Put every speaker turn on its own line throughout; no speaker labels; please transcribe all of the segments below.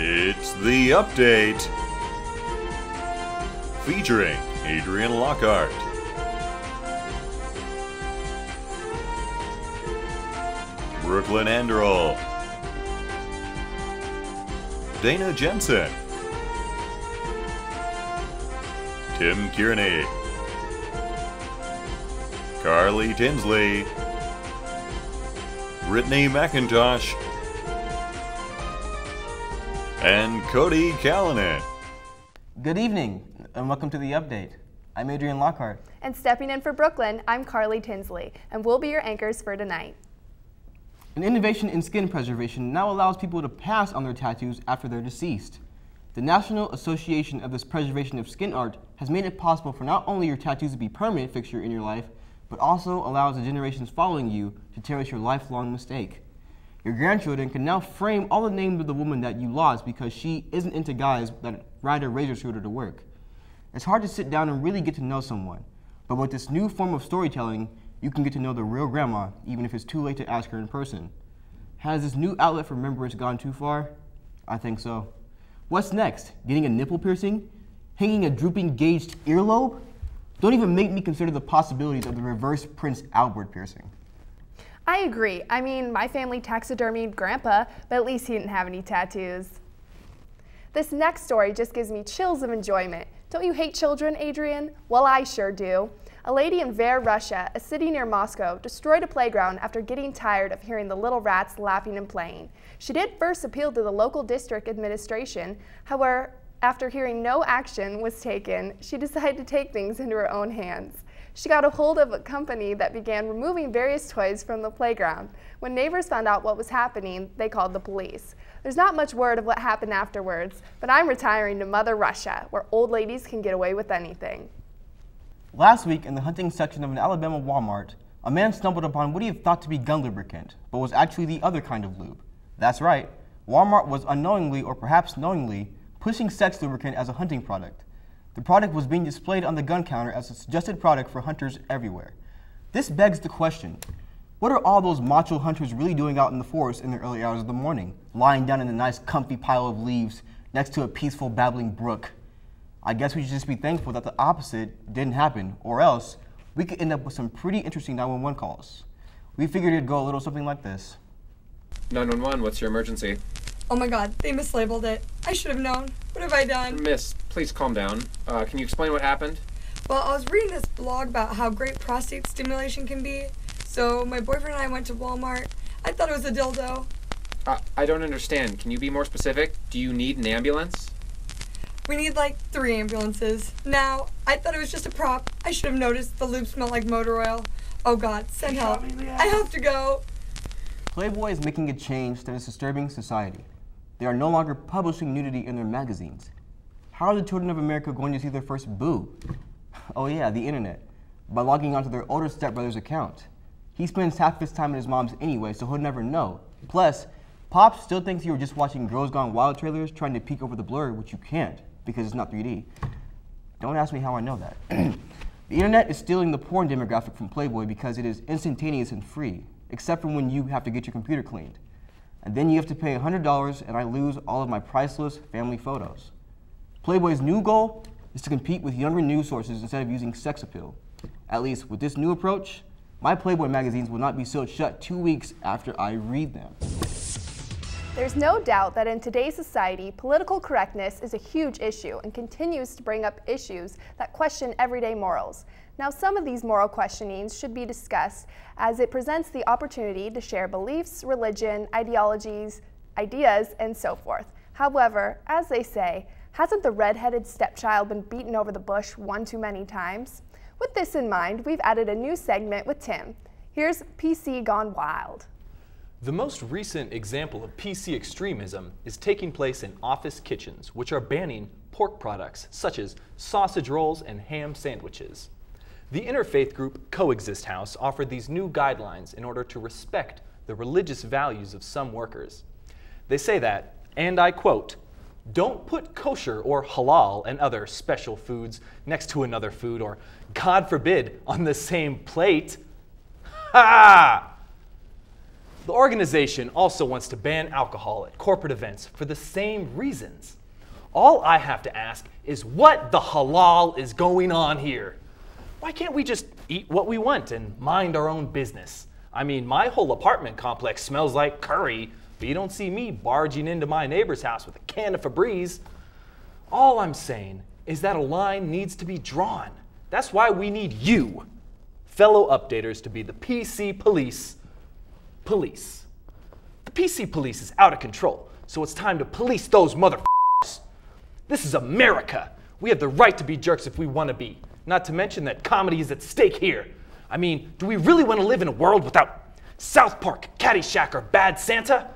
It's the update, featuring Adrian Lockhart, Brooklyn Anderl, Dana Jensen, Tim Kearney, Carly Tinsley, Brittany McIntosh, and Cody Callanan.
Good evening, and welcome to the update. I'm Adrian Lockhart.
And stepping in for Brooklyn, I'm Carly Tinsley, and we'll be your anchors for tonight.
An innovation in skin preservation now allows people to pass on their tattoos after they're deceased. The National Association of the Preservation of Skin Art has made it possible for not only your tattoos to be a permanent fixture in your life, but also allows the generations following you to cherish your lifelong mistake. Your grandchildren can now frame all the names of the woman that you lost because she isn't into guys that ride a razor scooter to work. It's hard to sit down and really get to know someone, but with this new form of storytelling, you can get to know the real grandma, even if it's too late to ask her in person. Has this new outlet for remembrance gone too far? I think so. What's next? Getting a nipple piercing? Hanging a drooping gauged earlobe? Don't even make me consider the possibilities of the reverse Prince Albert piercing.
I agree. I mean, my family taxidermied Grandpa, but at least he didn't have any tattoos. This next story just gives me chills of enjoyment. Don't you hate children, Adrian? Well, I sure do. A lady in Tver, Russia, a city near Moscow, destroyed a playground after getting tired of hearing the little rats laughing and playing. She did first appeal to the local district administration. However, after hearing no action was taken, she decided to take things into her own hands. She got a hold of a company that began removing various toys from the playground. When neighbors found out what was happening, they called the police. There's not much word of what happened afterwards, but I'm retiring to Mother Russia, where old ladies can get away with anything.
Last week, in the hunting section of an Alabama Walmart, a man stumbled upon what he had thought to be gun lubricant, but was actually the other kind of lube. That's right, Walmart was unknowingly, or perhaps knowingly, pushing sex lubricant as a hunting product. The product was being displayed on the gun counter as a suggested product for hunters everywhere. This begs the question, what are all those macho hunters really doing out in the forest in the early hours of the morning, lying down in a nice comfy pile of leaves next to a peaceful babbling brook? I guess we should just be thankful that the opposite didn't happen, or else we could end up with some pretty interesting 911 calls. We figured it'd go a little something like this.
911, what's your emergency?
Oh my god, they mislabeled it. I should have known. What have I done?
Miss, please calm down. Can you explain what happened?
Well, I was reading this blog about how great prostate stimulation can be. So my boyfriend and I went to Walmart. I thought it was a dildo.
I don't understand. Can you be more specific? Do you need an ambulance?
We need like 3 ambulances. Now, I thought it was just a prop. I should have noticed the lube smelled like motor oil. Oh god, send help. I have to go.
Playboy is making a change that is disturbing society. They are no longer publishing nudity in their magazines. How are the children of America going to see their first boob? Oh yeah, the internet. By logging onto their older stepbrother's account. He spends half his time at his mom's anyway, so he'll never know. Plus, Pop still thinks you were just watching Girls Gone Wild trailers trying to peek over the blur, which you can't, because it's not 3D. Don't ask me how I know that. The internet is stealing the porn demographic from Playboy because it is instantaneous and free, except for when you have to get your computer cleaned. And then you have to pay $100 and I lose all of my priceless family photos. Playboy's new goal is to compete with younger news sources instead of using sex appeal. At least with this new approach, my Playboy magazines will not be sealed shut 2 weeks after I read them.
There's no doubt that in today's society, political correctness is a huge issue and continues to bring up issues that question everyday morals. Now, some of these moral questionings should be discussed as it presents the opportunity to share beliefs, religion, ideologies, ideas, and so forth. However, as they say, hasn't the red-headed stepchild been beaten over the bush one too many times? With this in mind, we've added a new segment with Tim. Here's PC Gone Wild.
The most recent example of PC extremism is taking place in office kitchens, which are banning pork products such as sausage rolls and ham sandwiches. The interfaith group Coexist House offered these new guidelines in order to respect the religious values of some workers. They say that, and I quote, "Don't put kosher or halal and other special foods next to another food, or, God forbid, on the same plate." Ha! The organization also wants to ban alcohol at corporate events for the same reasons. All I have to ask is what the halal is going on here? Why can't we just eat what we want and mind our own business? I mean, my whole apartment complex smells like curry, but you don't see me barging into my neighbor's house with a can of Febreze. All I'm saying is that a line needs to be drawn. That's why we need you, fellow updaters, to be the PC police. The PC police is out of control, so it's time to police those motherfuckers. This is America. We have the right to be jerks if we want to be. Not to mention that comedy is at stake here. I mean, do we really want to live in a world without South Park, Caddyshack, or Bad Santa?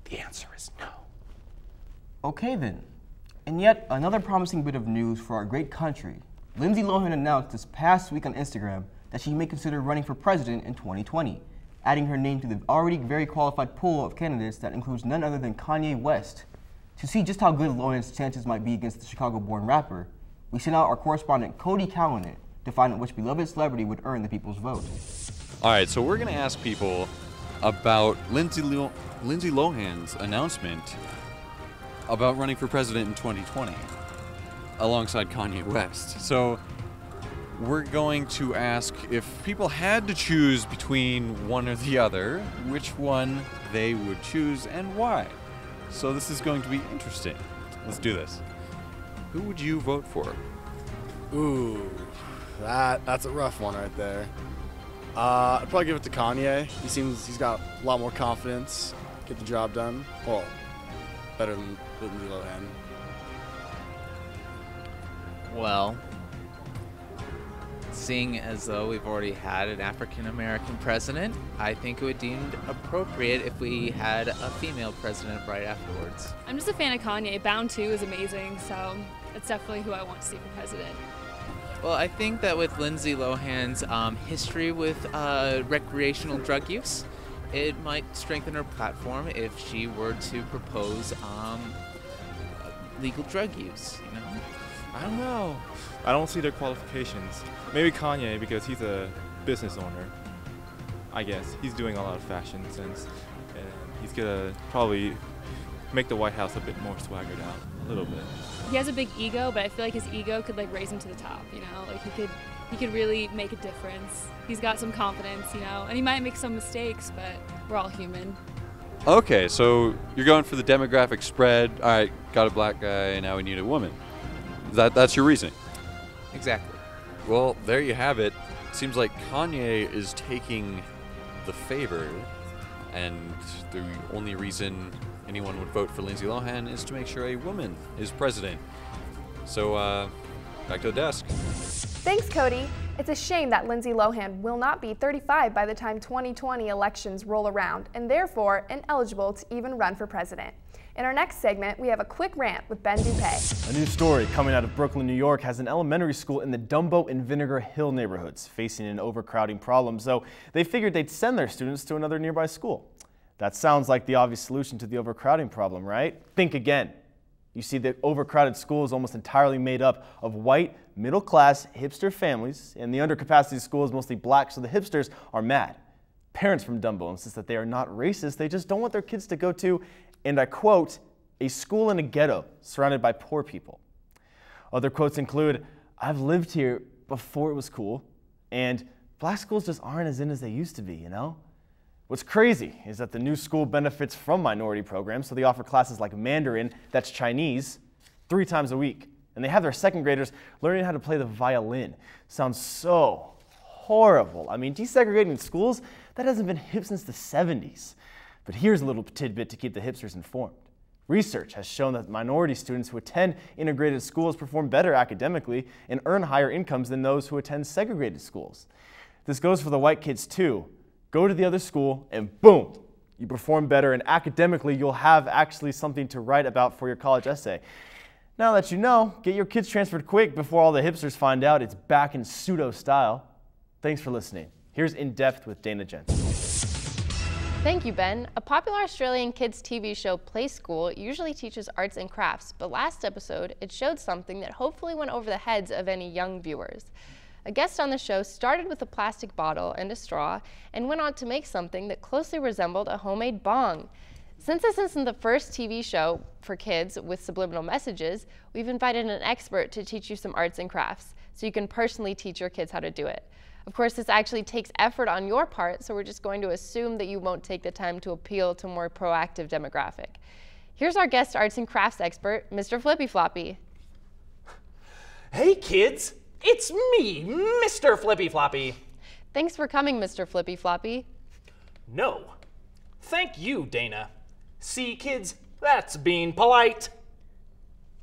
The answer is no.
Okay then. And yet another promising bit of news for our great country. Lindsay Lohan announced this past week on Instagram that she may consider running for president in 2020, adding her name to the already very qualified pool of candidates that includes none other than Kanye West. To see just how good Lohan's chances might be against the Chicago-born rapper, we sent out our correspondent Cody Callanan to find out which beloved celebrity would earn the people's vote.
All right, so we're going to ask people about Lindsay Lohan's announcement about running for president in 2020 alongside Kanye West. So we're going to ask if people had to choose between one or the other, which one they would choose and why. So this is going to be interesting. Let's do this. Who would you vote for?
Ooh, that's a rough one right there. I'd probably give it to Kanye. He's got a lot more confidence, get the job done. Well, better than Lindsay Lohan.
Well, seeing as though we've already had an African-American president, I think it would be deemed appropriate if we had a female president right afterwards.
I'm just a fan of Kanye. Bound 2 is amazing, so it's definitely who I want to see for president.
Well, I think that with Lindsay Lohan's history with recreational drug use, it might strengthen her platform if she were to propose legal drug use, you know?
I don't know. I don't see their qualifications. Maybe Kanye, because he's a business owner. I guess. He's doing a lot of fashion sense, and he's gonna probably make the White House a bit more swaggered out, a little bit.
He has a big ego, but I feel like his ego could like raise him to the top, you know? Like he could really make a difference. He's got some confidence, you know, and he might make some mistakes, but we're all human.
Okay, so you're going for the demographic spread. All right, got a black guy, now we need a woman. That's your reasoning?
Exactly.
Well, there you have it. Seems like Kanye is taking the favor, and the only reason anyone would vote for Lindsay Lohan is to make sure a woman is president. So, back to the desk.
Thanks, Cody. It's a shame that Lindsay Lohan will not be 35 by the time 2020 elections roll around, and therefore ineligible to even run for president. In our next segment, we have a quick rant with Ben Dupay.
A new story coming out of Brooklyn, New York has an elementary school in the Dumbo and Vinegar Hill neighborhoods facing an overcrowding problem, so they figured they'd send their students to another nearby school. That sounds like the obvious solution to the overcrowding problem, right? Think again. You see, the overcrowded school is almost entirely made up of white, middle-class, hipster families, and the undercapacity school is mostly black, so the hipsters are mad. Parents from Dumbo insist that they are not racist, they just don't want their kids to go to, and I quote, a school in a ghetto surrounded by poor people. Other quotes include, I've lived here before it was cool, and black schools just aren't as in as they used to be, you know? What's crazy is that the new school benefits from minority programs, so they offer classes like Mandarin, that's Chinese, 3 times a week. And they have their second graders learning how to play the violin. Sounds so horrible. I mean, desegregating schools, that hasn't been hip since the 70s. But here's a little tidbit to keep the hipsters informed. Research has shown that minority students who attend integrated schools perform better academically and earn higher incomes than those who attend segregated schools. This goes for the white kids too. Go to the other school and boom, you perform better, and academically you'll have actually something to write about for your college essay. Now that you know, get your kids transferred quick before all the hipsters find out it's back in pseudo style. Thanks for listening. Here's In Depth with Dana Jensen.
Thank you, Ben. A popular Australian kids TV show, Play School, usually teaches arts and crafts, but last episode it showed something that hopefully went over the heads of any young viewers. A guest on the show started with a plastic bottle and a straw and went on to make something that closely resembled a homemade bong. Since this isn't the first TV show for kids with subliminal messages, we've invited an expert to teach you some arts and crafts so you can personally teach your kids how to do it. Of course, this actually takes effort on your part, so we're just going to assume that you won't take the time to appeal to a more proactive demographic. Here's our guest arts and crafts expert, Mr. Flippy Floppy.
Hey kids, it's me, Mr. Flippy Floppy.
Thanks for coming, Mr. Flippy Floppy.
No, thank you, Dana. See, kids, that's being polite.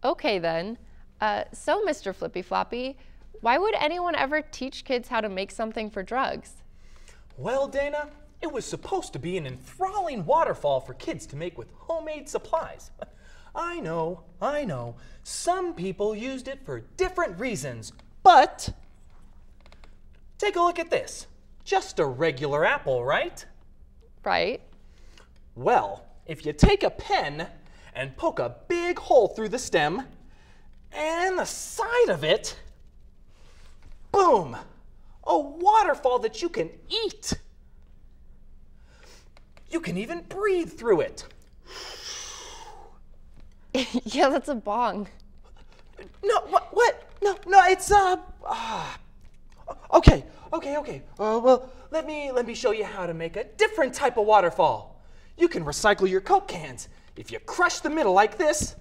Okay then. So, Mr. Flippy Floppy, why would anyone ever teach kids how to make something for drugs?
Well, Dana, it was supposed to be an enthralling waterfall for kids to make with homemade supplies. I know. Some people used it for different reasons, but take a look at this. Just a regular apple, right?
Right.
Well, if you take a pen and poke a big hole through the stem and the side of it, boom, a waterfall that you can eat. You can even breathe through it.
Yeah, that's a bong.
No, what? No, it's, okay. Well, let me show you how to make a different type of waterfall. You can recycle your Coke cans. If you crush the middle like this,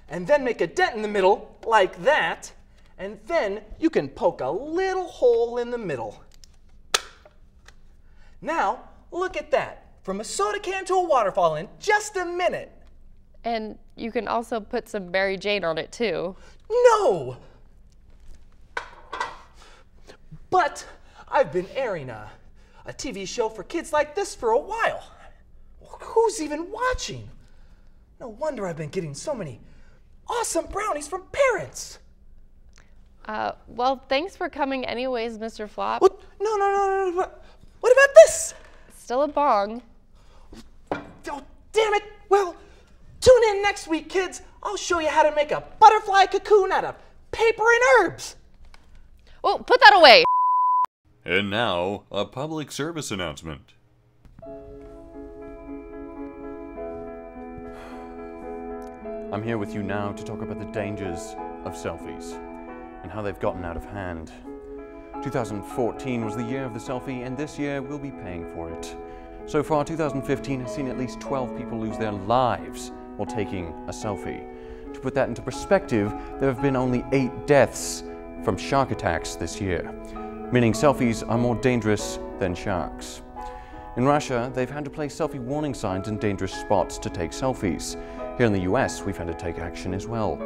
and then make a dent in the middle like that, and then you can poke a little hole in the middle. Now, look at that. From a soda can to a waterfall in just a minute.
And you can also put some Mary Jane on it too.
No! But I've been airing a TV show for kids like this for a while. Who's even watching? No wonder I've been getting so many awesome brownies from parents.
Well, thanks for coming anyways, Mr. Flop.
What? No. What about this?
Still a bong.
Oh, damn it. Well, tune in next week, kids. I'll show you how to make a butterfly cocoon out of paper and herbs.
Oh, put that away.
And now, a public service announcement. I'm here with you now to talk about the dangers of selfies and how they've gotten out of hand. 2014 was the year of the selfie, and this year we'll be paying for it. So far, 2015 has seen at least 12 people lose their lives while taking a selfie. To put that into perspective, there have been only 8 deaths from shark attacks this year, meaning selfies are more dangerous than sharks. In Russia, they've had to place selfie warning signs in dangerous spots to take selfies. Here in the US, we've had to take action as well.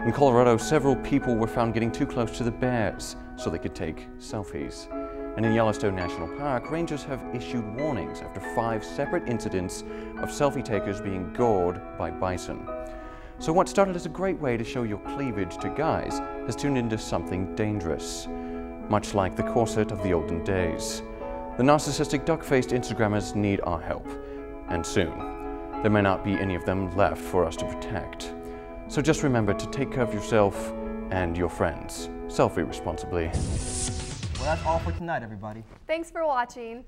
In Colorado, several people were found getting too close to the bears so they could take selfies. And in Yellowstone National Park, rangers have issued warnings after 5 separate incidents of selfie takers being gored by bison. So what started as a great way to show your cleavage to guys has turned into something dangerous, much like the corset of the olden days. The narcissistic duck-faced Instagrammers need our help, and soon. There may not be any of them left for us to protect. So just remember to take care of yourself and your friends. Selfie responsibly.
Well, that's all for tonight, everybody.
Thanks for watching.